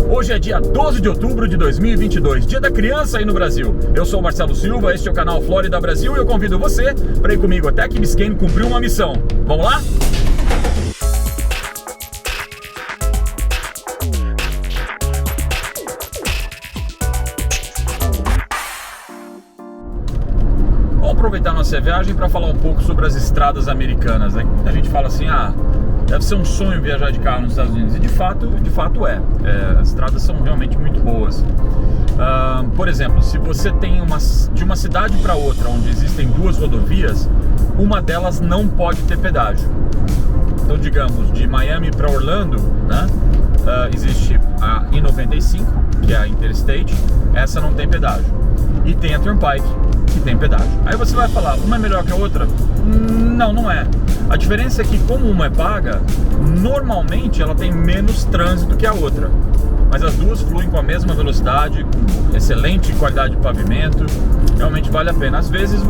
Hoje é dia 12 de outubro de 2022, dia da criança aí no Brasil. Eu sou o Marcelo Silva, este é o canal Flórida Brasil e eu convido você para ir comigo até Key Biscayne cumprir uma missão. Vamos lá? Vamos aproveitar nossa viagem para falar um pouco sobre as estradas americanas, né? A gente fala assim, deve ser um sonho viajar de carro nos Estados Unidos. E de fato é. As estradas são realmente muito boas. Por exemplo, se você tem de uma cidade para outra, onde existem duas rodovias, uma delas não pode ter pedágio. Então, digamos, de Miami para Orlando, né, existe a I-95, que é a Interstate, essa não tem pedágio. E tem a Turnpike, que tem pedágio. Aí você vai falar, uma é melhor que a outra? Não é. A diferença é que, como uma é paga, normalmente ela tem menos trânsito que a outra. Mas as duas fluem com a mesma velocidade, com excelente qualidade de pavimento, realmente vale a pena. Às vezes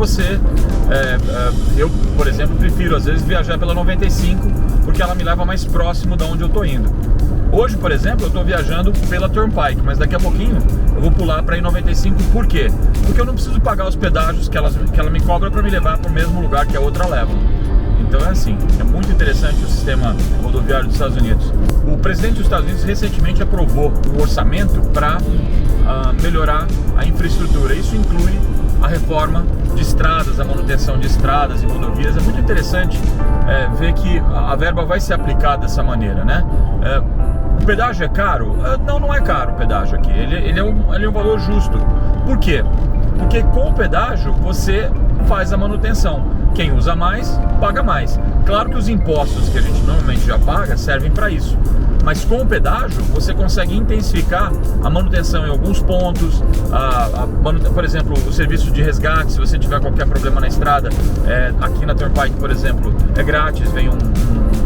eu, por exemplo, prefiro às vezes viajar pela 95, porque ela me leva mais próximo de onde eu estou indo. Hoje, por exemplo, eu estou viajando pela Turnpike, mas daqui a pouquinho eu vou pular para a I-95. Por quê? Porque eu não preciso pagar os pedágios que ela me cobra para me levar para o mesmo lugar que a outra leva. Então é assim, é muito interessante o sistema rodoviário dos Estados Unidos. O presidente dos Estados Unidos recentemente aprovou um orçamento para melhorar a infraestrutura. Isso inclui a reforma de estradas, a manutenção de estradas e rodovias. É muito interessante ver que a verba vai ser aplicada dessa maneira, né? O pedágio é caro? Não é caro o pedágio aqui. Ele é um valor justo. Por quê? Porque com o pedágio você faz a manutenção. Quem usa mais, paga mais. Claro que os impostos que a gente normalmente já paga servem para isso. Mas com o pedágio, você consegue intensificar a manutenção em alguns pontos. Por exemplo, o serviço de resgate, se você tiver qualquer problema na estrada, aqui na Turnpike, por exemplo, é grátis, vem um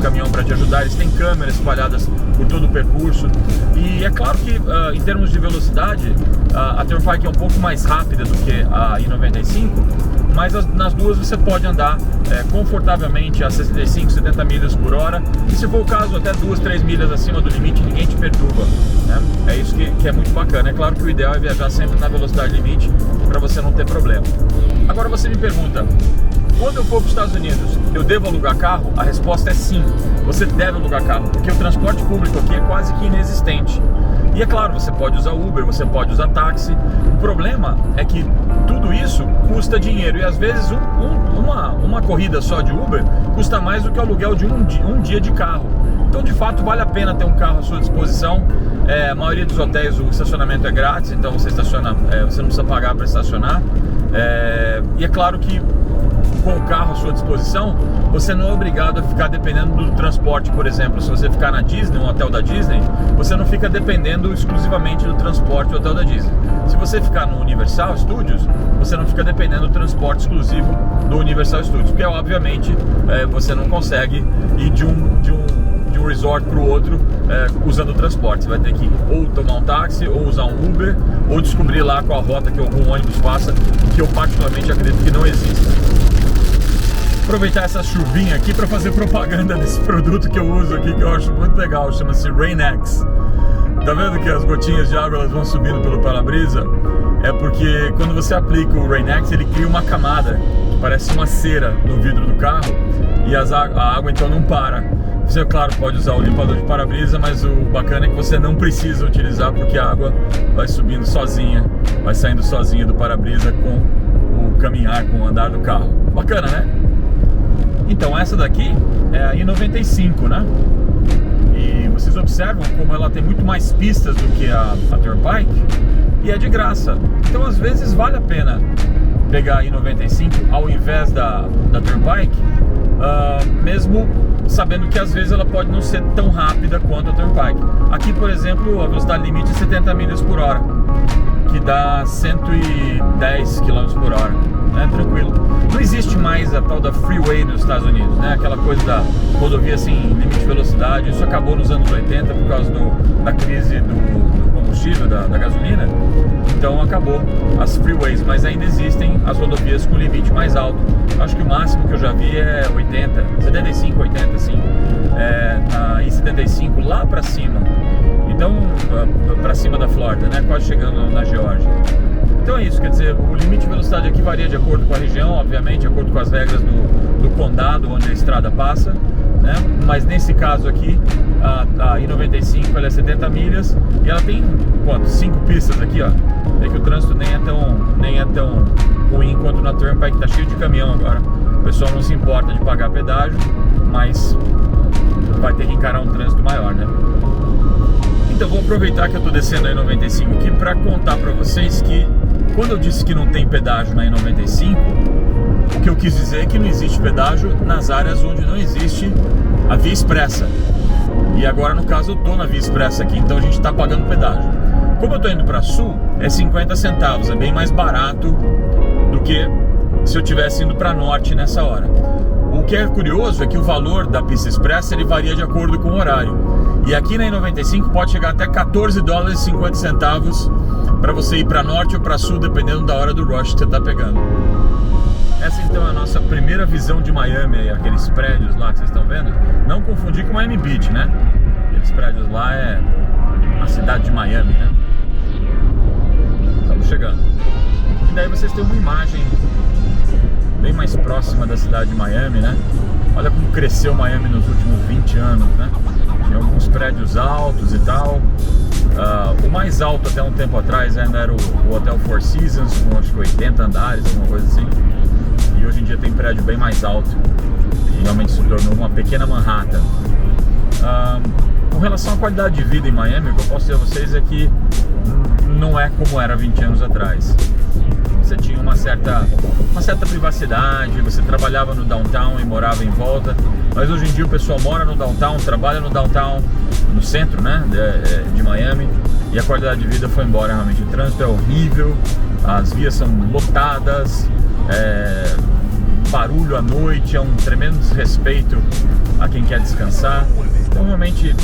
caminhão para te ajudar. Eles têm câmeras espalhadas por todo o percurso. E é claro que, em termos de velocidade, a Turnpike é um pouco mais rápida do que a I-95, mas nas duas você pode andar confortavelmente a 65, 70 milhas por hora, e se for o caso até 2, 3 milhas acima do limite, ninguém te perturba, né? É isso que é muito bacana. É claro que o ideal é viajar sempre na velocidade limite para você não ter problema. Agora você me pergunta, quando eu for para os Estados Unidos, eu devo alugar carro? A resposta é sim, você deve alugar carro, porque o transporte público aqui é quase que inexistente. E é claro, você pode usar Uber, você pode usar táxi. O problema é que tudo isso custa dinheiro e às vezes uma corrida só de Uber custa mais do que o aluguel de um dia de carro. Então, de fato, vale a pena ter um carro à sua disposição. A maioria dos hotéis o estacionamento é grátis, então você estaciona, você não precisa pagar para estacionar. E é claro que com o carro à sua disposição, você não é obrigado a ficar dependendo do transporte. Por exemplo, se você ficar na Disney, um hotel da Disney, você não fica dependendo exclusivamente do transporte do hotel da Disney. Se você ficar no Universal Studios, você não fica dependendo do transporte exclusivo do Universal Studios, porque obviamente você não consegue ir de um resort para o outro usando o transporte. Você vai ter que ou tomar um táxi, ou usar um Uber, ou descobrir lá qual a rota que algum ônibus passa, que eu particularmente acredito que não existe. Aproveitar essa chuvinha aqui para fazer propaganda desse produto que eu uso aqui, que eu acho muito legal, chama-se Rain-X. Tá vendo que as gotinhas de água elas vão subindo pelo para-brisa? É porque quando você aplica o Rain-X, ele cria uma camada que parece uma cera no vidro do carro e a água então não para. Você, claro, pode usar o limpador de para-brisa, mas o bacana é que você não precisa utilizar, porque a água vai subindo sozinha, vai saindo sozinha do para-brisa com o caminhar, com o andar do carro. Bacana, né? Então essa daqui é a I-95, né? E vocês observam como ela tem muito mais pistas do que a Turnpike e é de graça. Então às vezes vale a pena pegar a I-95 ao invés da Turnpike, mesmo sabendo que às vezes ela pode não ser tão rápida quanto a Turnpike. Aqui, por exemplo, a velocidade limite é 70 milhas por hora, que dá 110 km por hora, né? Tranquilo. Não existe mais a tal da freeway nos Estados Unidos, né? Aquela coisa da rodovia sem limite de velocidade. Isso acabou nos anos 80 por causa da crise do combustível, da gasolina. Então acabou as freeways, mas ainda existem as rodovias com limite mais alto. Acho que o máximo que eu já vi é 75, 80, assim. Na I-75 lá pra cima. região para cima da Flórida, né? Quase chegando na Geórgia. Então é isso, quer dizer, o limite de velocidade aqui varia de acordo com a região, obviamente, de acordo com as regras do condado onde a estrada passa, né? Mas nesse caso aqui, a I-95 ela é 70 milhas e ela tem, quanto? 5 pistas aqui, ó. É que o trânsito nem é tão ruim quanto na Turnpike, tá cheio de caminhão agora. O pessoal não se importa de pagar pedágio, mas vai ter que encarar um trânsito maior, né? Então vou aproveitar que eu tô descendo a I-95 aqui para contar para vocês que quando eu disse que não tem pedágio na I-95, o que eu quis dizer é que não existe pedágio nas áreas onde não existe a via expressa. E agora, no caso, eu tô na via expressa aqui, então a gente tá pagando pedágio. Como eu tô indo para sul, é 50 centavos, é bem mais barato do que se eu tivesse indo para norte nessa hora. O que é curioso é que o valor da pista expressa ele varia de acordo com o horário. E aqui na I-95 pode chegar até 14 dólares e 50 centavos para você ir para norte ou para sul, dependendo da hora do rush que você está pegando. Essa então é a nossa primeira visão de Miami, aqueles prédios lá que vocês estão vendo. Não confundir com Miami Beach, né? Aqueles prédios lá é a cidade de Miami, né? Estamos chegando. E daí vocês têm uma imagem bem mais próxima da cidade de Miami, né? Olha como cresceu Miami nos últimos 20 anos, né? Tinha alguns prédios altos e tal. O mais alto até um tempo atrás ainda era o Hotel Four Seasons, com acho que 80 andares, alguma coisa assim. E hoje em dia tem prédio bem mais alto. E realmente se tornou uma pequena Manhattan. Com relação à qualidade de vida em Miami, o que eu posso dizer a vocês é que não é como era 20 anos atrás. Você tinha uma certa privacidade, você trabalhava no downtown e morava em volta, mas hoje em dia o pessoal mora no downtown, trabalha no downtown, no centro, né, de Miami, e a qualidade de vida foi embora realmente. O trânsito é horrível, as vias são lotadas, barulho à noite, é um tremendo desrespeito a quem quer descansar. Então realmente,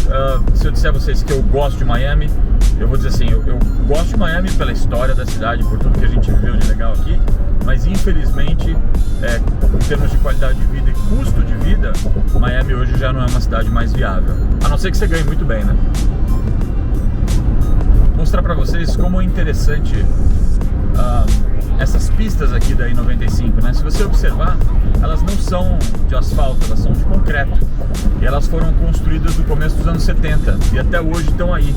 se eu disser a vocês que eu gosto de Miami, eu vou dizer assim, eu gosto de Miami pela história da cidade, por tudo que a gente viveu de legal aqui, mas infelizmente, em termos de qualidade de vida e custo de vida, Miami hoje já não é uma cidade mais viável. A não ser que você ganhe muito bem, né? Vou mostrar pra vocês como é interessante essas pistas aqui da I-95, né? Se você observar, elas não são de asfalto, elas são de concreto. E elas foram construídas no começo dos anos 70 e até hoje estão aí.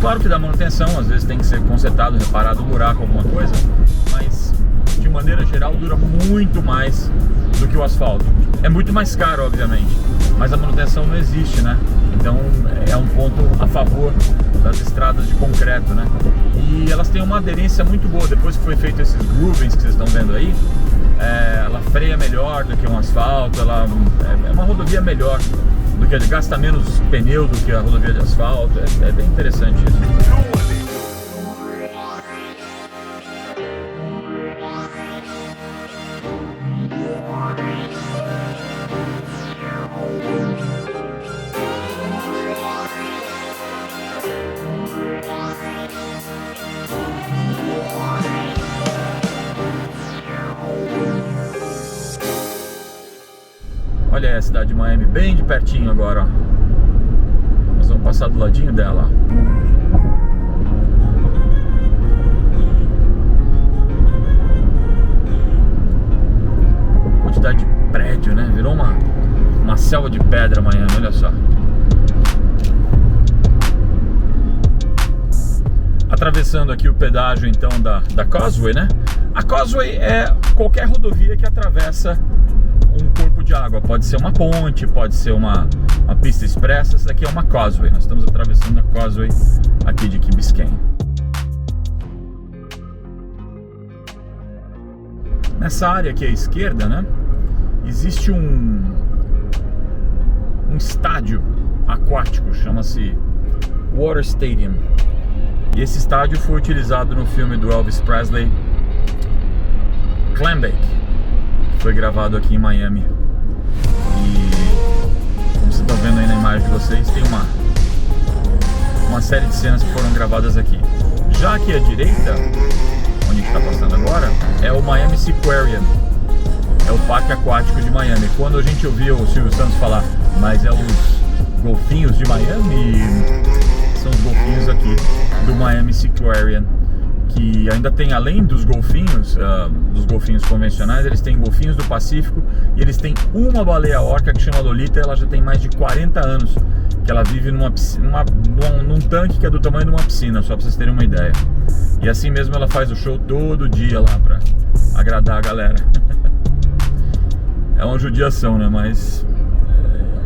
Claro que dá manutenção, às vezes tem que ser consertado, reparado um buraco, alguma coisa, mas de maneira geral dura muito mais do que o asfalto. É muito mais caro, obviamente, mas a manutenção não existe, né? Então é um ponto a favor das estradas de concreto, né? E elas têm uma aderência muito boa. Depois que foi feito esses groovings que vocês estão vendo aí, ela freia melhor do que um asfalto, ela é uma rodovia melhor do que gasta menos pneu do que a rodovia de asfalto. É bem interessante isso. Olha a cidade de Miami bem de pertinho agora, ó. Nós vamos passar do ladinho dela. Quantidade de prédio, né? Virou uma selva de pedra Miami, olha só. Atravessando aqui o pedágio então da Causeway, né? A Causeway é qualquer rodovia que atravessa um corpo de água, pode ser uma ponte, pode ser uma pista expressa. Essa daqui é uma Causeway, nós estamos atravessando a Causeway aqui de Key Biscayne. Nessa área aqui à esquerda, né, existe um estádio aquático, chama-se Water Stadium, e esse estádio foi utilizado no filme do Elvis Presley, Clambake. Foi gravado aqui em Miami. E como vocês estão vendo aí na imagem de vocês, tem uma série de cenas que foram gravadas aqui. Já aqui à direita, onde a gente está passando agora, é o Miami Seaquarium. É o parque aquático de Miami. Quando a gente ouvia o Silvio Santos falar, mas é os golfinhos de Miami, são os golfinhos aqui do Miami Seaquarium, que ainda tem, além dos golfinhos convencionais, eles têm golfinhos do Pacífico e eles têm uma baleia orca que chama Lolita. Ela já tem mais de 40 anos que ela vive num tanque que é do tamanho de uma piscina, só pra vocês terem uma ideia. E assim mesmo ela faz o show todo dia lá pra agradar a galera. É uma judiação, né? Mas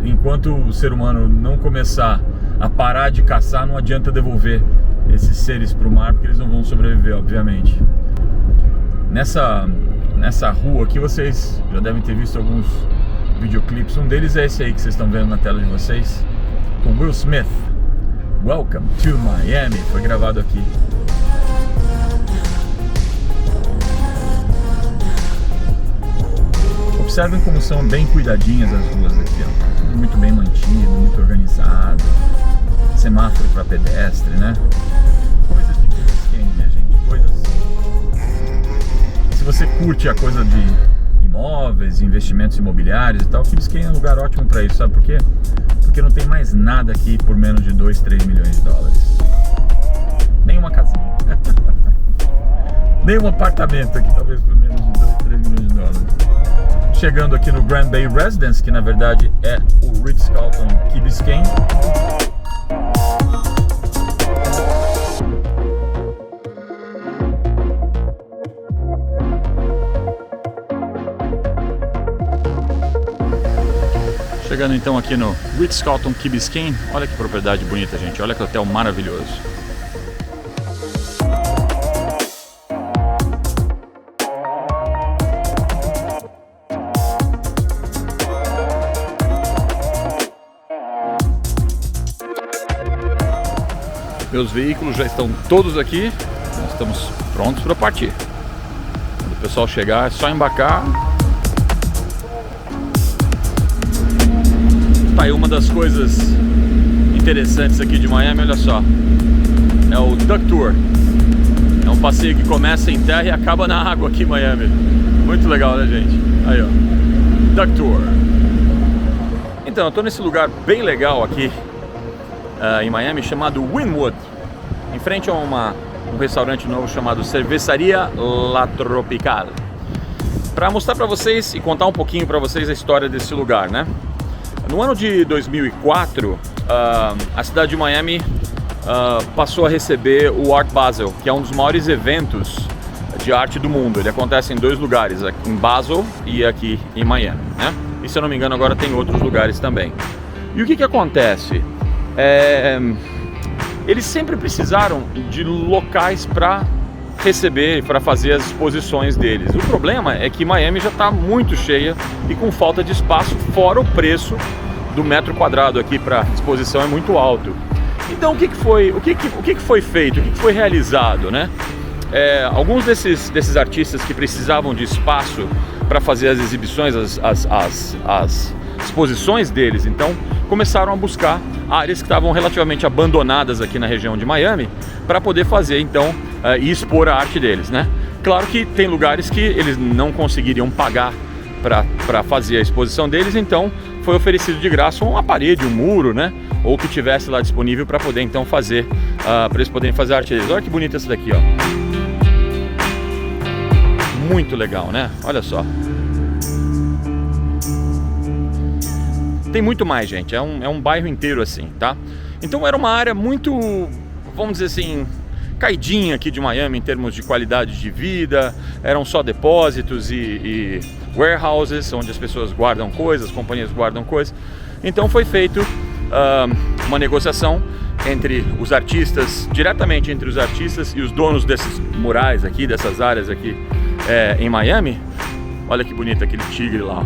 enquanto o ser humano não começar a parar de caçar, não adianta devolver esses seres pro mar, porque eles não vão sobreviver, obviamente. Nessa rua aqui vocês já devem ter visto alguns videoclipes. Um deles é esse aí que vocês estão vendo na tela de vocês, com Will Smith. Welcome to Miami. Foi gravado aqui. Observem como são bem cuidadinhas as ruas aqui, ó. Tudo muito bem mantido, muito organizado. Semáforo para pedestre, né? Coisas de Key Biscayne, minha gente. Coisas. Se você curte a coisa de imóveis, investimentos imobiliários e tal, Key Biscayne é um lugar ótimo para isso, sabe por quê? Porque não tem mais nada aqui por menos de 2, 3 milhões de dólares. Nem uma casinha. Nem um apartamento aqui, talvez por menos de 2, 3 milhões de dólares. Chegando aqui no Grand Bay Residence, que na verdade é o Ritz-Carlton Key Biscayne. Chegando então aqui no Ritz-Carlton Key Biscayne. Olha que propriedade bonita, gente. Olha que hotel maravilhoso. Meus veículos já estão todos aqui. Nós estamos prontos para partir. Quando o pessoal chegar é só embarcar. Tá aí uma das coisas interessantes aqui de Miami, olha só. É o Duck Tour. É um passeio que começa em terra e acaba na água aqui em Miami. Muito legal, né, gente? Aí, ó. Duck Tour. Então, eu tô nesse lugar bem legal aqui em Miami, chamado Wynwood, em frente a um restaurante novo chamado Cerveceria La Tropical, para mostrar para vocês e contar um pouquinho para vocês a história desse lugar, né? No ano de 2004, a cidade de Miami passou a receber o Art Basel, que é um dos maiores eventos de arte do mundo. Ele acontece em 2 lugares, aqui em Basel e aqui em Miami, né? E se eu não me engano agora tem outros lugares também. E o que acontece? Eles sempre precisaram de locais para receber, para fazer as exposições deles. O problema é que Miami já está muito cheia e com falta de espaço, fora o preço do metro quadrado aqui para exposição é muito alto. Então o que foi feito, o que foi realizado, né? Alguns desses artistas que precisavam de espaço para fazer as exibições, as exposições deles, então começaram a buscar áreas que estavam relativamente abandonadas aqui na região de Miami para poder fazer então e expor a arte deles, né? Claro que tem lugares que eles não conseguiriam pagar para fazer a exposição deles, então foi oferecido de graça uma parede, um muro, né? Ou que tivesse lá disponível para poder então fazer, para eles poderem fazer a arte deles. Olha que bonita essa daqui, ó. Muito legal, né? Olha só. Tem muito mais, gente, é um bairro inteiro assim, tá? Então era uma área muito, vamos dizer assim, caidinha aqui de Miami em termos de qualidade de vida. Eram só depósitos e warehouses, onde as pessoas guardam coisas, as companhias guardam coisas. Então foi feito uma negociação entre os artistas, diretamente entre os artistas e os donos desses murais aqui, dessas áreas aqui em Miami. Olha que bonito aquele tigre lá,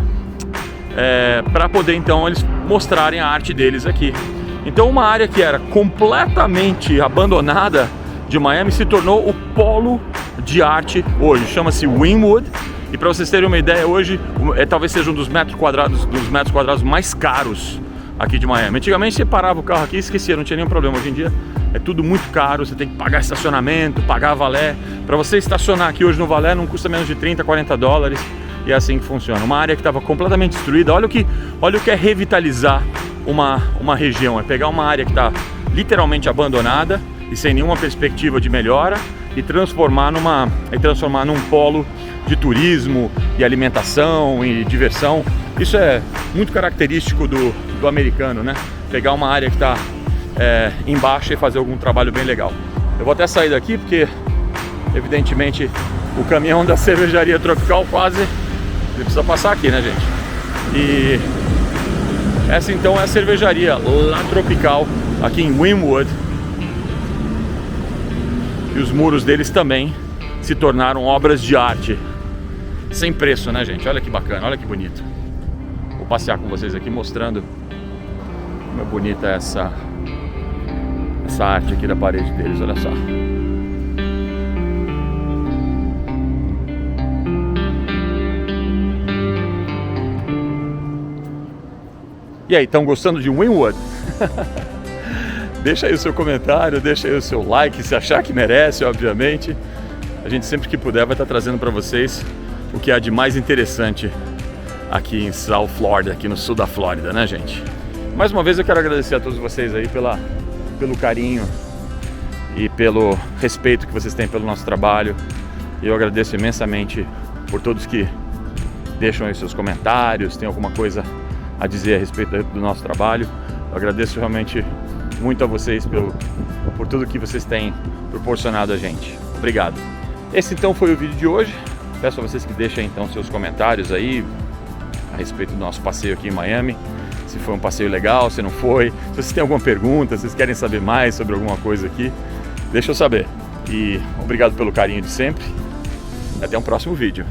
para poder então eles mostrarem a arte deles aqui. Então uma área que era completamente abandonada de Miami se tornou o polo de arte hoje, chama-se Wynwood. E para vocês terem uma ideia, hoje talvez seja um dos metros quadrados mais caros aqui de Miami. Antigamente você parava o carro aqui e esquecia, não tinha nenhum problema. Hoje em dia é tudo muito caro, você tem que pagar estacionamento, pagar valé. Para você estacionar aqui hoje no valé não custa menos de 30, 40 dólares. E é assim que funciona. Uma área que estava completamente destruída. Olha o que é revitalizar uma região. É pegar uma área que está literalmente abandonada e sem nenhuma perspectiva de melhora e transformar num polo de turismo e alimentação e diversão. Isso é muito característico do americano, né? Pegar uma área que está embaixo e fazer algum trabalho bem legal. Eu vou até sair daqui porque, evidentemente, o caminhão da cervejaria Tropical quase... Ele precisa passar aqui, né, gente? E essa então é a cervejaria La Tropical, aqui em Wynwood. E os muros deles também se tornaram obras de arte. Sem preço, né, gente? Olha que bacana, olha que bonito. Vou passear com vocês aqui mostrando como é bonita essa arte aqui da parede deles, olha só. E aí, estão gostando de Wynwood? Deixa aí o seu comentário, deixa aí o seu like, se achar que merece, obviamente. A gente sempre que puder vai estar trazendo para vocês o que há de mais interessante aqui em South Florida, aqui no sul da Flórida, né, gente? Mais uma vez eu quero agradecer a todos vocês aí pelo carinho e pelo respeito que vocês têm pelo nosso trabalho. E eu agradeço imensamente por todos que deixam aí seus comentários, tem alguma coisa a dizer a respeito do nosso trabalho. Eu agradeço realmente muito a vocês por tudo que vocês têm proporcionado a gente. Obrigado. Esse então foi o vídeo de hoje. Peço a vocês que deixem então seus comentários aí a respeito do nosso passeio aqui em Miami. Se foi um passeio legal, se não foi. Se vocês têm alguma pergunta, se vocês querem saber mais sobre alguma coisa aqui, deixa eu saber. E obrigado pelo carinho de sempre. Até um próximo vídeo.